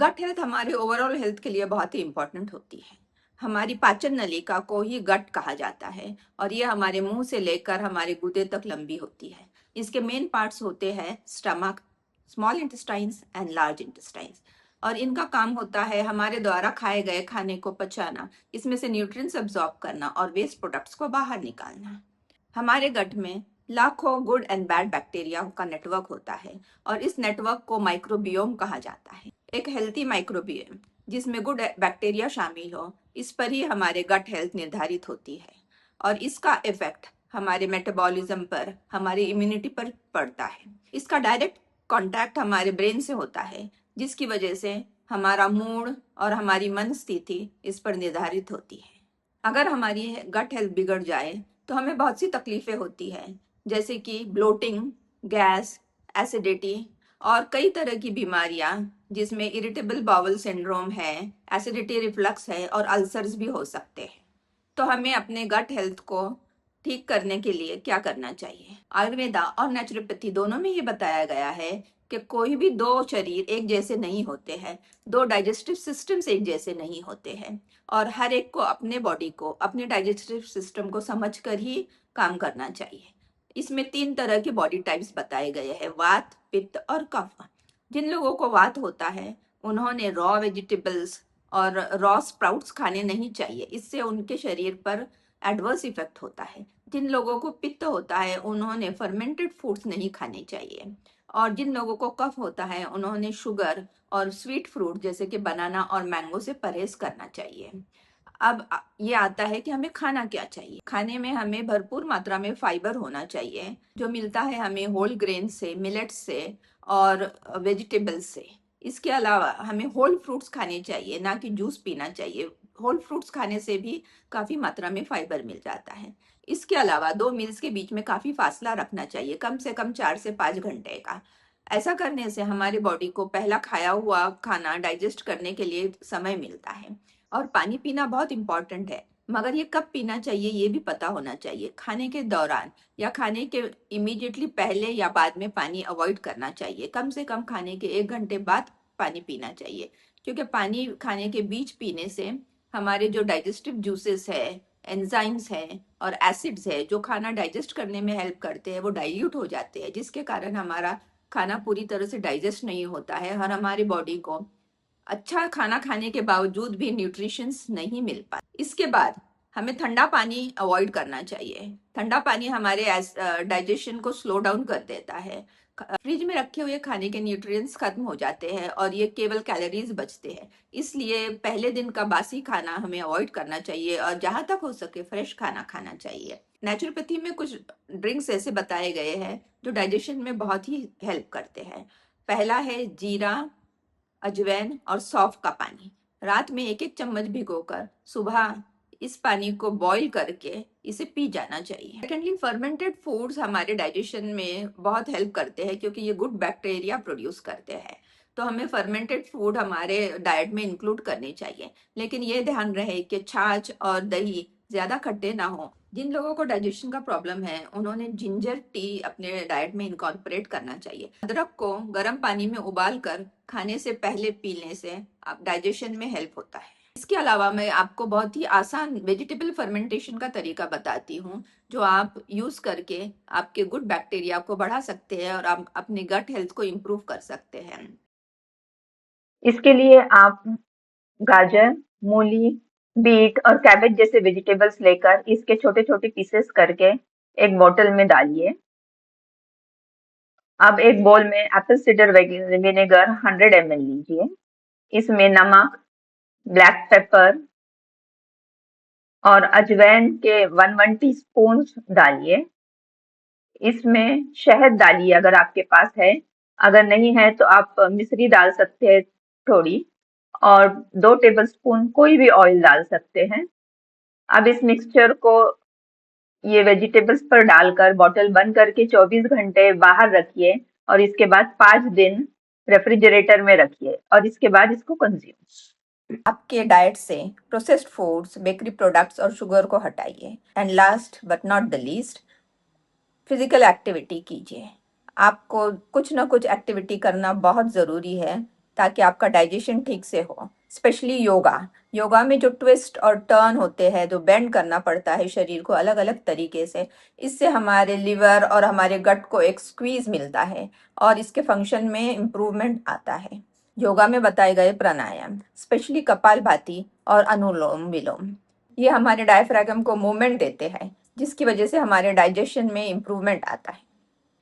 Gut health हमारे overall health के लिए बहुत ही इम्पोर्टेंट होती है। हमारी पाचन नलिका को ही गट कहा जाता है और ये हमारे मुंह से लेकर हमारे गुदे तक लंबी होती है। इसके मेन पार्ट्स होते हैं stomach, small intestines and large intestines. और इनका काम होता है हमारे द्वारा खाए गए खाने को पचाना, इसमें से न्यूट्रिएंट्स अब्सॉर्ब करना और वेस्ट प्रोडक्ट्स को बाहर निकालना। हमारे गट में लाखों गुड एंड बैड बैक्टीरिया का नेटवर्क होता है और इस नेटवर्क को माइक्रोबियोम कहा जाता है। एक हेल्थी माइक्रोबियम जिसमें गुड बैक्टीरिया शामिल हो, इस पर ही हमारे गट हेल्थ निर्धारित होती है और इसका इफेक्ट हमारे मेटाबॉलिज्म पर, हमारी इम्यूनिटी पर पड़ता है। इसका डायरेक्ट कांटेक्ट हमारे ब्रेन से होता है, जिसकी वजह से हमारा मूड और हमारी मन स्थिति इस पर निर्धारित होती है। अगर हमारी गट हेल्थ बिगड़ जाए तो हमें बहुत सी तकलीफें होती है, जैसे कि ब्लोटिंग, गैस, एसिडिटी और कई तरह की बीमारियां, जिसमें इरिटेबल बाउल सिंड्रोम है, एसिडिटी रिफ्लक्स है और अल्सर्स भी हो सकते हैं। तो हमें अपने गट हेल्थ को ठीक करने के लिए क्या करना चाहिए? आयुर्वेदा और नेचुरोपैथी दोनों में ये बताया गया है कि कोई भी दो शरीर एक जैसे नहीं होते हैं, दो डाइजेस्टिव सिस्टम्स एक जैसे नहीं होते हैं और हर एक को अपने बॉडी को, अपने डाइजेस्टिव सिस्टम को समझकर ही काम करना चाहिए। इसमें 3 तरह के बॉडी टाइप्स बताए गए हैं, वात, पित्त और कफ। जिन लोगों को वात होता है उन्होंने रॉ वेजिटेबल्स और रॉ स्प्राउट्स खाने नहीं चाहिए, इससे उनके शरीर पर एडवर्स इफेक्ट होता है। जिन लोगों को पित्त होता है उन्होंने फर्मेंटेड फूड्स नहीं खाने चाहिए और जिन लोगों को कफ होता है उन्होंने शुगर और स्वीट फ्रूट जैसे कि बनाना और मैंगो से परहेज करना चाहिए। अब ये आता है कि हमें खाना क्या चाहिए। खाने में हमें भरपूर मात्रा में फाइबर होना चाहिए, जो मिलता है हमें होल ग्रेन से, मिलेट्स से और वेजिटेबल्स से। इसके अलावा हमें होल फ्रूट्स खाने चाहिए, ना कि जूस पीना चाहिए। होल फ्रूट्स खाने से भी काफ़ी मात्रा में फाइबर मिल जाता है। इसके अलावा 2 मील्स के बीच में काफ़ी फासला रखना चाहिए, कम से कम 4 से 5 घंटे का। ऐसा करने से हमारे बॉडी को पहला खाया हुआ खाना डाइजेस्ट करने के लिए समय मिलता है। और पानी पीना बहुत इंपॉर्टेंट है, मगर ये कब पीना चाहिए ये भी पता होना चाहिए। खाने के दौरान या खाने के इमीडिएटली पहले या बाद में पानी अवॉइड करना चाहिए। कम से कम खाने के 1 घंटे बाद पानी पीना चाहिए, क्योंकि पानी खाने के बीच पीने से हमारे जो डाइजेस्टिव जूसेस है, एंजाइम्स है और एसिड्स है जो खाना डाइजेस्ट करने में हेल्प करते हैं, वो डाइल्यूट हो जाते हैं, जिसके कारण हमारा खाना पूरी तरह से डाइजेस्ट नहीं होता है और हमारी बॉडी को अच्छा खाना खाने के बावजूद भी न्यूट्रिशंस नहीं मिल पाते। इसके बाद हमें ठंडा पानी अवॉइड करना चाहिए। ठंडा पानी हमारे डाइजेशन को स्लो डाउन कर देता है। फ्रिज में रखे हुए खाने के न्यूट्रिएंट्स खत्म हो जाते हैं और ये केवल कैलोरीज बचते हैं। इसलिए पहले दिन का बासी खाना हमें अवॉइड करना चाहिए और जहां तक हो सके फ्रेश खाना खाना चाहिए। नेचुरोपैथी में कुछ ड्रिंक्स ऐसे बताए गए हैं जो डाइजेशन में बहुत ही हेल्प करते हैं। पहला है जीरा, अजवाइन और सौंफ का पानी। रात में 1-1 चम्मच भिगोकर सुबह इस पानी को बॉईल करके इसे पी जाना चाहिए। सेकेंडली, फर्मेंटेड फूड्स हमारे डाइजेशन में बहुत हेल्प करते हैं, क्योंकि ये गुड बैक्टीरिया प्रोड्यूस करते हैं। तो हमें फर्मेंटेड फूड हमारे डाइट में इंक्लूड करने चाहिए, लेकिन ये ध्यान रहे कि छाछ और दही ज्यादा खट्टे ना हो। जिन लोगों को डाइजेशन का प्रॉब्लम है उन्होंने जिंजर टी अपने डाइट में इनकॉर्पोरेट करना चाहिए। अदरक को गर्म पानी में उबाल कर खाने से पहले पीने से डाइजेशन में हेल्प होता है। इसके अलावा मैं आपको बहुत ही आसान वेजिटेबल फर्मेंटेशन का तरीका बताती हूँ, जो आप यूज करके आपके गुड बैक्टीरिया को बढ़ा सकते हैं और आप अपने गट हेल्थ को इम्प्रूव कर सकते हैं। इसके लिए आप गाजर, मूली, बीट और कैबेज जैसे वेजिटेबल्स लेकर इसके छोटे-छोटे पीसेस करके एक बॉटल में डालिए। अब एक बोल में एप्पल साइडर विनेगर 100 ml लीजिए। इसमें नमक, ब्लैक पेपर और अजवाइन के 1 टीस्पून डालिए। इसमें शहद डालिए अगर आपके पास है, अगर नहीं है तो आप मिश्री डाल सकते हैं थोड़ी, और 2 टेबलस्पून कोई भी ऑयल डाल सकते हैं। अब इस मिक्सचर को ये वेजिटेबल्स पर डालकर बॉटल बंद करके 24 घंटे बाहर रखिए और इसके बाद 5 दिन रेफ्रिजरेटर में रखिए और इसके बाद इसको कंज्यूम। आपके डाइट से प्रोसेस्ड फूड्स, बेकरी प्रोडक्ट्स और शुगर को हटाइए। And last but not the least, physical activity कीजिए। आपको कुछ ना कुछ एक्टिविटी करना बहुत ज़रूरी है, ताकि आपका डाइजेशन ठीक से हो। स्पेशली योगा में जो ट्विस्ट और टर्न होते हैं, जो बेंड करना पड़ता है शरीर को अलग अलग तरीके से, इससे हमारे लिवर और हमारे गट को एक स्क्वीज मिलता है और इसके फंक्शन में इम्प्रूवमेंट आता है। योगा में बताए गए प्राणायाम, स्पेशली कपालभाति और अनुलोम विलोम, ये हमारे डायफ्रागम को मूवमेंट देते हैं, जिसकी वजह से हमारे डाइजेशन में इम्प्रूवमेंट आता है।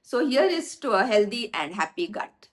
So here is to a healthy and happy gut.